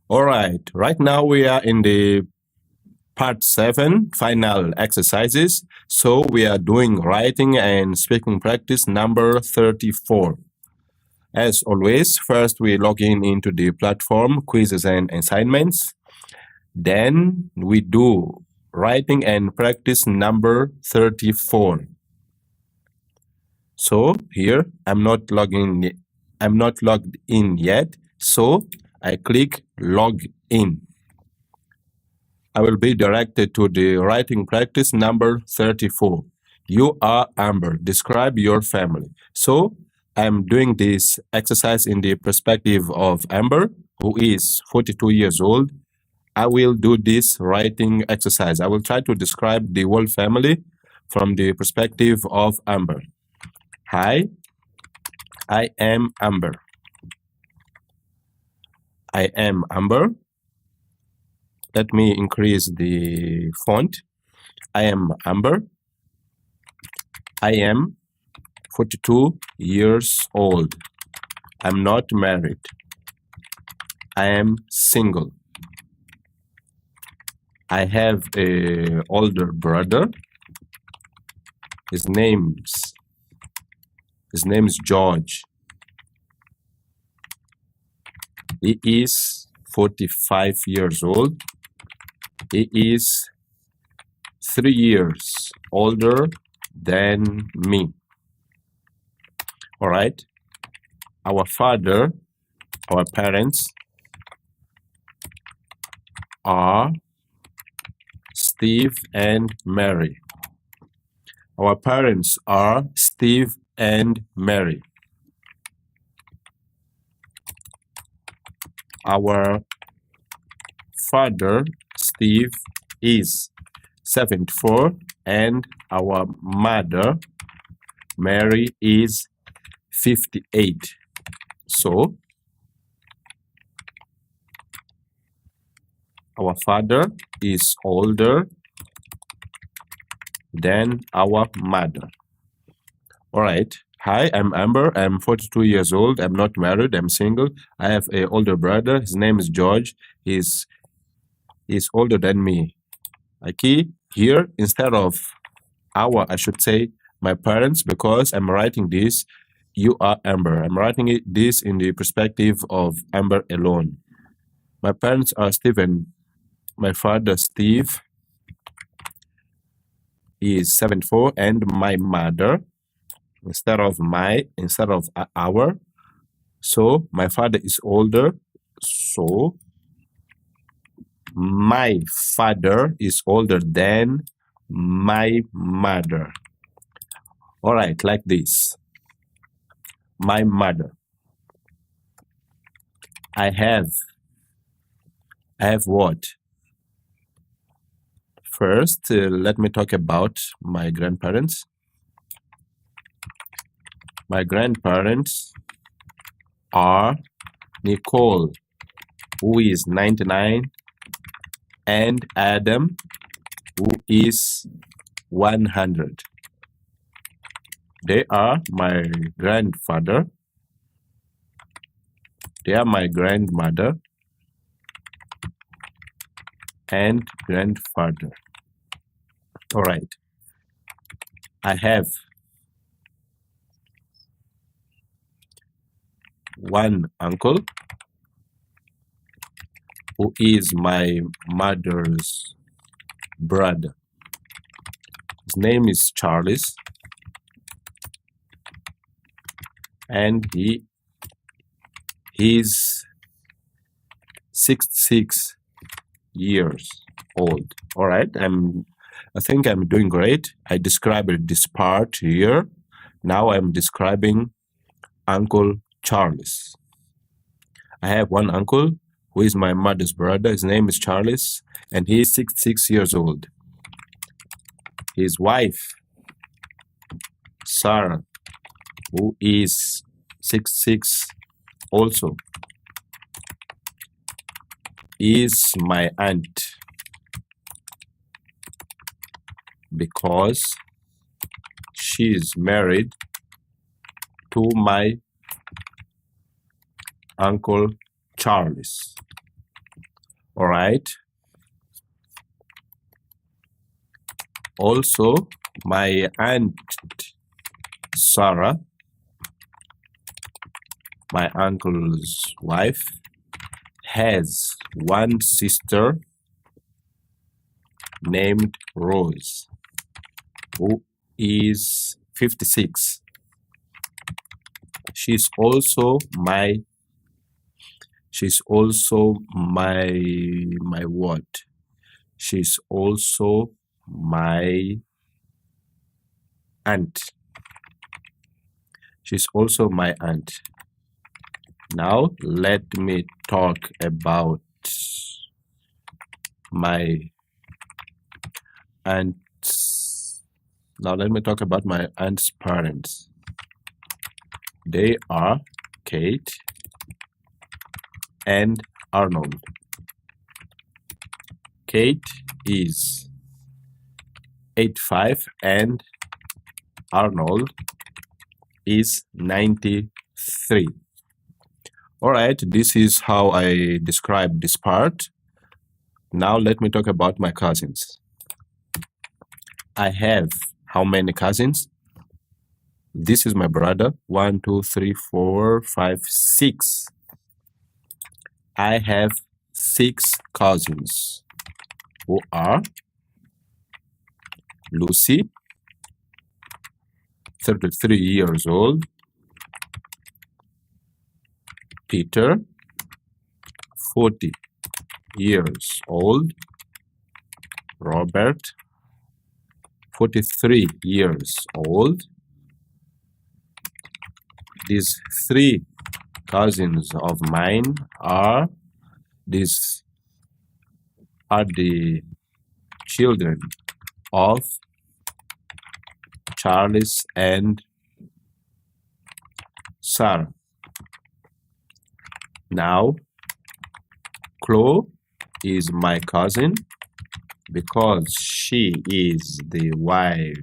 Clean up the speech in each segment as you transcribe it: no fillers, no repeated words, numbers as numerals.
All right. Right now we are in the part 7, final exercises. So we are doing writing and speaking practice number 34. As always, first we log in into the platform, quizzes and assignments. Then we do writing and practice number 34. So here I'm not logged in yet. So I click log in. I will be directed to the writing practice number 34. You are Amber. Describe your family. So I'm doing this exercise in the perspective of Amber, who is 42 years old. I will do this writing exercise. I will try to describe the whole family from the perspective of Amber. Hi, I am Amber. I am Amber. Let me increase the font. I am Amber. I am 42 years old. I'm not married. I am single. I have an older brother. His name's George. He is 45 years old. He is 3 years older than me. All right. Our parents are Steve and Mary. Our parents are Steve and Mary. Our father, Steve, is 74, and our mother, Mary, is 58. So, our father is older than our mother. All right. Hi, I'm Amber. I'm 42 years old. I'm not married. I'm single. I have an older brother. His name is George. He's older than me. Okay. Here, instead of I should say my parents, because I'm writing this. You are Amber. I'm writing this in the perspective of Amber alone. My parents are Stephen. My father, Steve, is 74, and my mother, instead of our. So my father is older. So my father is older than my mother. All right, like this. My mother. I have what? First, let me talk about my grandparents. My grandparents are Nicole, who is 99, and Adam, who is 100. They are my grandfather. They are my grandmother and grandfather. All right. I have one uncle who is my mother's brother. His name is Charles, and he's 66 years old. All right, I think I'm doing great. I described this part here. Now I'm describing Uncle Charles. I have one uncle who is my mother's brother. His name is Charles, and he is 66 years old. His wife, Sarah, who is 66 also, is my aunt because she is married to my Uncle Charles. All right. Also, my aunt Sarah, my uncle's wife, has one sister named Rose, who is 56. She's also my what? She's also my aunt. She's also my aunt. Now let me talk about my aunt's. Now let me talk about my aunt's parents. They are Kate and Arnold. Kate is 85 and Arnold is 93. All right, this is how I describe this part. Now let me talk about my cousins. I have how many cousins? This is my brother. 1, 2, 3, 4, 5, 6. I have 6 cousins who are Lucy, 33 years old, Peter, 40 years old, Robert, 43 years old. These 3 cousins of mine are the children of Charles and Sarah. Now, Chloe is my cousin because she is the wife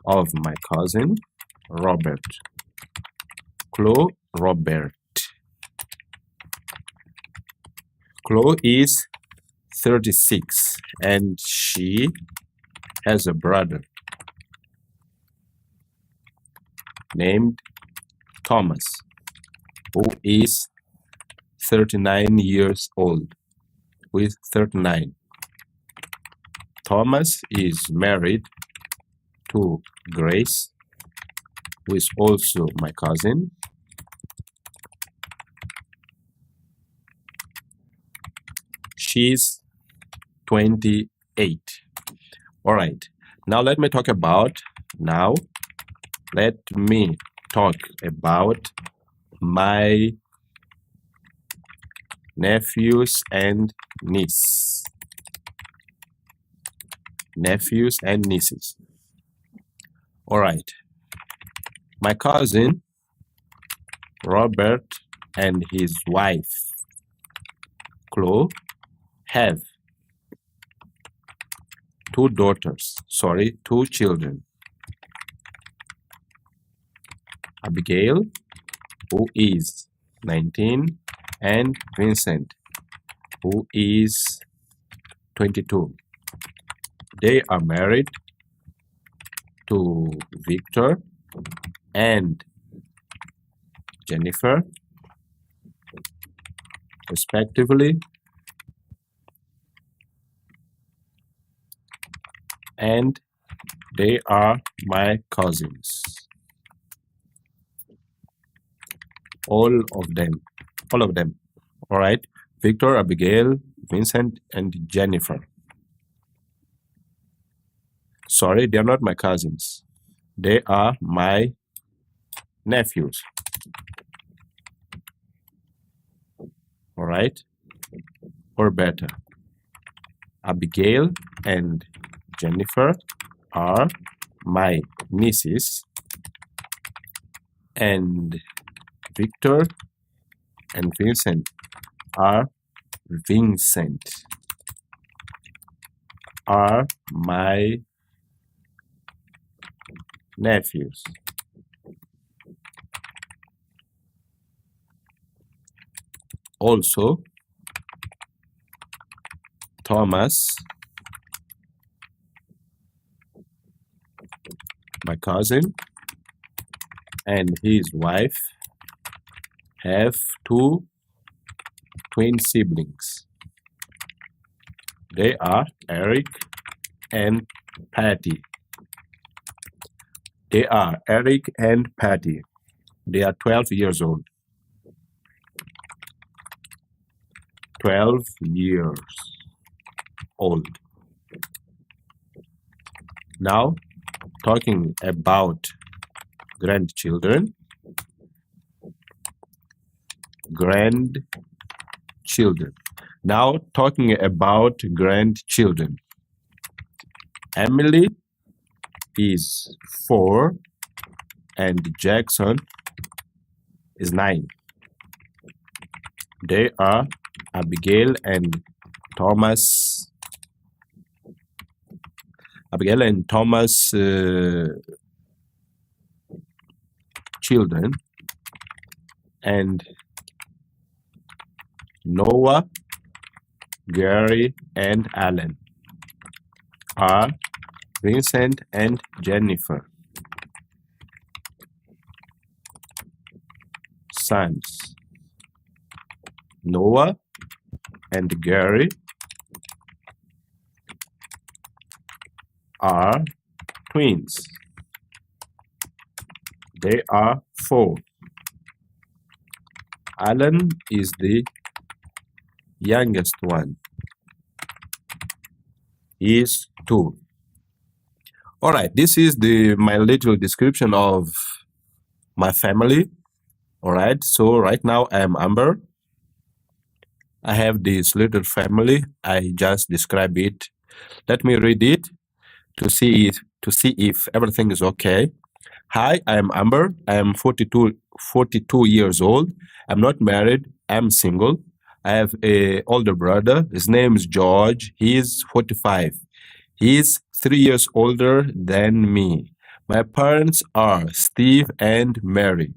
of my cousin Robert. Chloe, Robert. Chloe is 36 and she has a brother named Thomas, who is 39 years old. With 39. Thomas is married to Grace, who is also my cousin. She's 28. All right. Now let me talk about my nephews and nieces. All right. My cousin Robert and his wife Chloe have 2 children. Abigail, who is 19, and Vincent, who is 22. They are married to Victor and Jennifer, respectively, and they are my cousins. All of them. All right. Victor, Abigail, Vincent, and Jennifer. Sorry, they are not my cousins. They are my nephews. All right. Or better, Abigail and Jennifer are my nieces, and Victor and Vincent are my nephews. Also, Thomas, my cousin, and his wife have two twin siblings. They are Eric and Patty. They are Eric and Patty. They are 12 years old. 12 years old. Now, talking about grandchildren. Grandchildren. Now, talking about grandchildren. Emily is 4 and Jackson is 9. They are Abigail and Thomas. Abigail and Thomas children, and Noah, Gary, and Alan are Vincent and Jennifer sons. Noah and Gary are twins. They are 4. Alan is the youngest one. He is 2. All right, this is my little description of my family. All right, so right now I am Amber. I have this little family. I just describe it. Let me read it to see if everything is okay. Hi, I am Amber. I am 42 years old. I'm not married. I'm single. I have an older brother. His name is George. He is 45. He is 3 years older than me. My parents are Steve and Mary.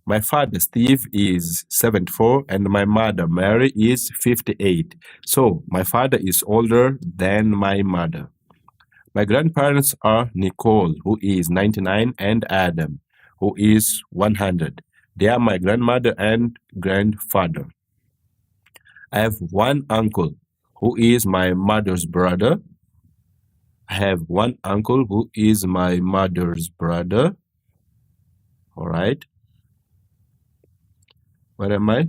My father, Steve, is 74, and my mother, Mary, is 58. So, my father is older than my mother. My grandparents are Nicole, who is 99, and Adam, who is 100. They are my grandmother and grandfather. I have one uncle, who is my mother's brother. I have one uncle who is my mother's brother. All right. Where am I?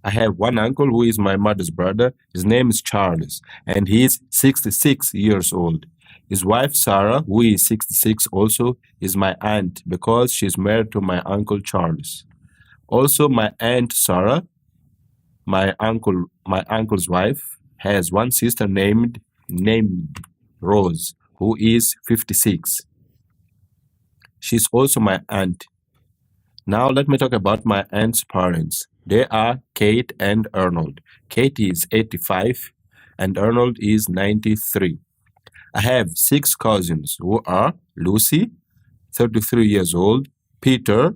I have one uncle who is my mother's brother. His name is Charles, and he is 66 years old. His wife, Sarah, who is 66 also, is my aunt because she's married to my uncle Charles. Also, my aunt Sarah, my uncle's wife, has one sister named Rose, who is 56. She's also my aunt. Now let me talk about my aunt's parents. They are Kate and Arnold. Kate is 85 and Arnold is 93. I have 6 cousins who are Lucy, 33 years old, Peter,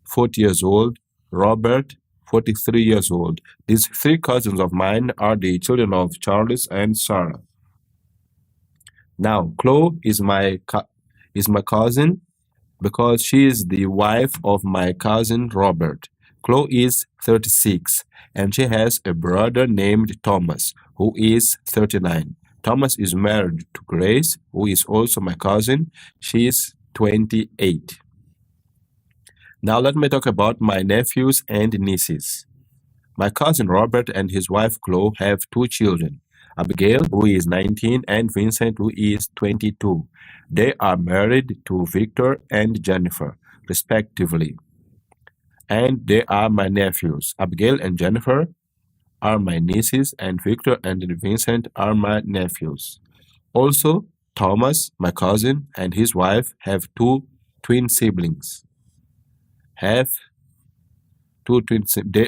40 years old, Robert, 43 years old. These 3 cousins of mine are the children of Charles and Sarah. Now, Chloe is my cousin because she is the wife of my cousin Robert. Chloe is 36 and she has a brother named Thomas who is 39. Thomas is married to Grace, who is also my cousin. She is 28. Now let me talk about my nephews and nieces. My cousin Robert and his wife Chloe have 2 children, Abigail, who is 19, and Vincent, who is 22. They are married to Victor and Jennifer, respectively. And they are my nephews. Abigail and Jennifer are my nieces, and Victor and Vincent are my nephews. Also, Thomas, my cousin, and his wife have 2 twin siblings. They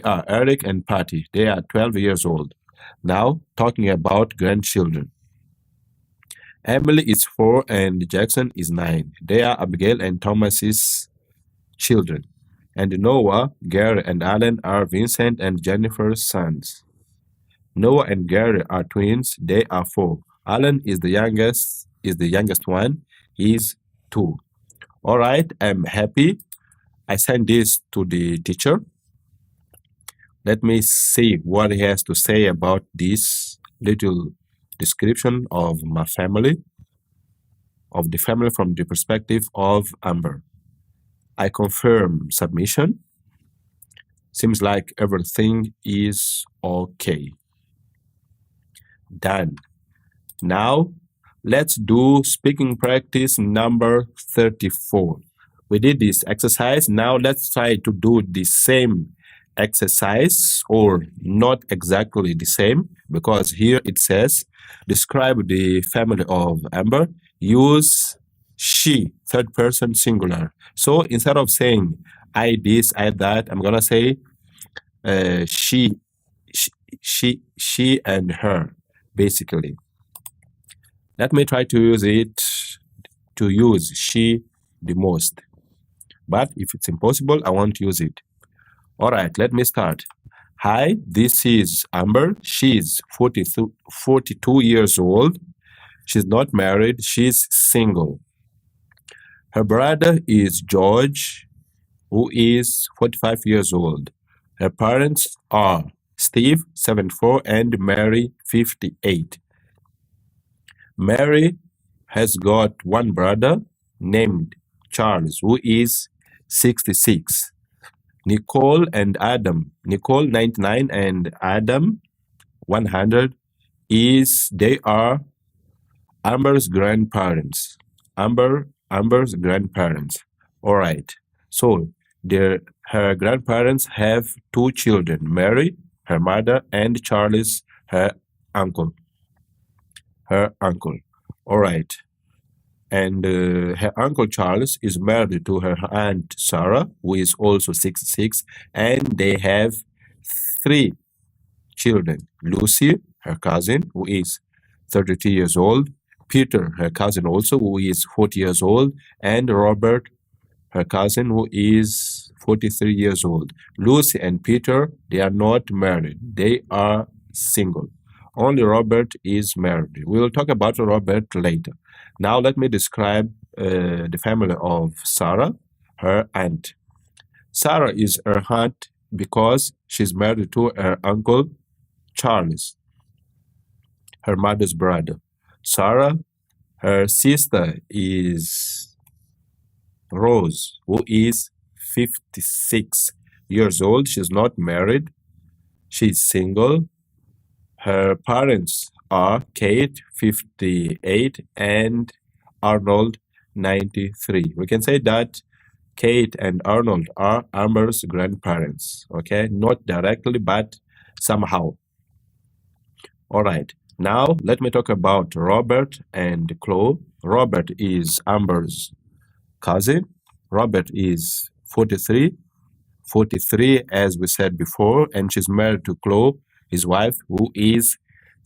are Eric and Patty. They are 12 years old. Now, talking about grandchildren. Emily is 4 and Jackson is 9. They are Abigail and Thomas's children. And Noah, Gary, and Alan are Vincent and Jennifer's sons. Noah and Gary are twins. They are 4. Alan is the youngest one. He's 2. All right, I'm happy. I sent this to the teacher. Let me see what he has to say about this little description of my family, of the family from the perspective of Amber. I confirm submission. Seems like everything is okay. Done. Now, let's do speaking practice number 34. We did this exercise. Now, let's try to do the same exercise, or not exactly the same, because here it says, describe the family of Amber. Use she, third person singular. So, instead of saying I this, I that, I'm going to say she and her, basically. Let me try to use she the most. But if it's impossible, I won't use it. All right, let me start. Hi, this is Amber. She's 42 years old. She's not married. She's single. Her brother is George, who is 45 years old. Her parents are Steve, 74, and Mary, 58. Mary has got one brother named Charles, who is 66. Nicole and Adam, Nicole 99 and Adam 100, they are Amber's grandparents. Amber's grandparents. All right. So her grandparents have 2 children, Mary, her mother, and Charles, her uncle. All right. And her uncle Charles is married to her aunt Sarah, who is also 66, and they have 3 children. Lucy, her cousin, who is 32 years old. Peter, her cousin also, who is 40 years old. And Robert, her cousin, who is 43 years old. Lucy and Peter, they are not married. They are single. Only Robert is married. We will talk about Robert later. Now let me describe the family of Sarah, her aunt. Sarah is her aunt because she's married to her uncle Charles, her mother's brother. Sarah, her sister is Rose, who is 56 years old. She's not married. She's single. Her parents are Kate, 58, and Arnold, 93. We can say that Kate and Arnold are Amber's grandparents, okay? Not directly, but somehow. All right. Now, let me talk about Robert and Chloe. Robert is Amber's cousin. Robert is 43, as we said before, and she's married to Chloe, his wife, who is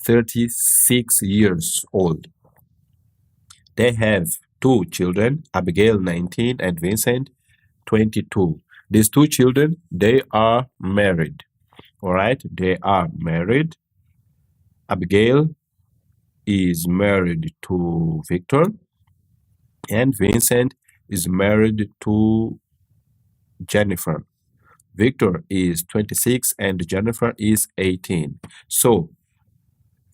36 years old. They have 2 children, Abigail, 19, and Vincent, 22. These 2 children, they are married. All right, they are married. Abigail is married to Victor, and Vincent is married to Jennifer. Victor is 26 and Jennifer is 18. So,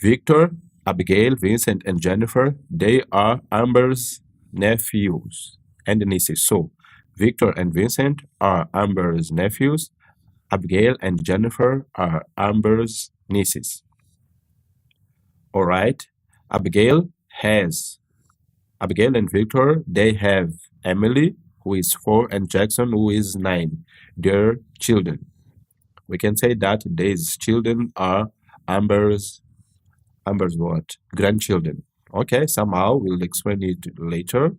Victor, Abigail, Vincent, and Jennifer, they are Amber's nephews and nieces. So, Victor and Vincent are Amber's nephews. Abigail and Jennifer are Amber's nieces. All right. Abigail and Victor, they have Emily, who is 4, and Jackson, who is 9. Their children. We can say that these children are Amber's what? Grandchildren. Okay, somehow we'll explain it later.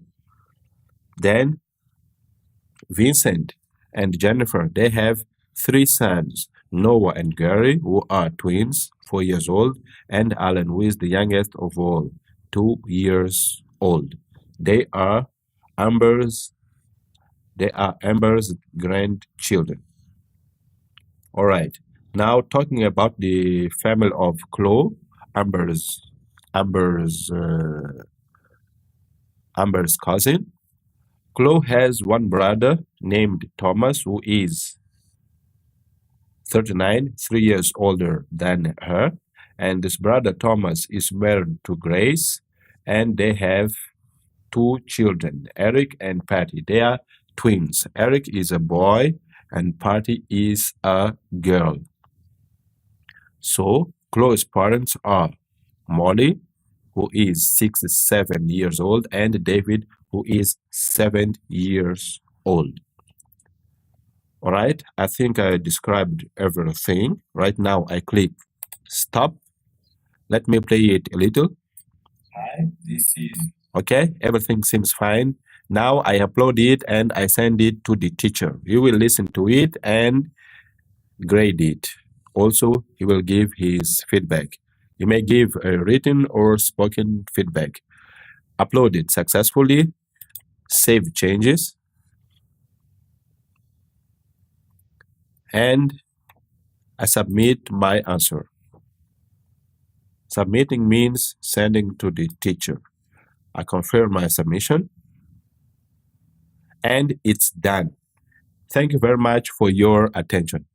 Then Vincent and Jennifer, they have 3 sons, Noah and Gary, who are twins, 4 years old, and Alan, who is the youngest of all, 2 years old. They are Amber's grandchildren. All right. Now talking about the family of Chloe, Amber's cousin. Chloe has one brother named Thomas who is 39, 3 years older than her. And this brother Thomas is married to Grace, and they have two children, Eric and Patty. They are twins. Eric is a boy, and Patty is a girl. So, Chloe's parents are Molly, who is 7 years old, and David, who is 7 years old. All right, I think I described everything. Right now, I click stop. Let me play it a little. Hi, this is. Okay, everything seems fine. Now I upload it and I send it to the teacher. He will listen to it and grade it. Also, he will give his feedback. He may give a written or spoken feedback. Upload it successfully, save changes, and I submit my answer. Submitting means sending to the teacher. I confirm my submission, and it's done. Thank you very much for your attention.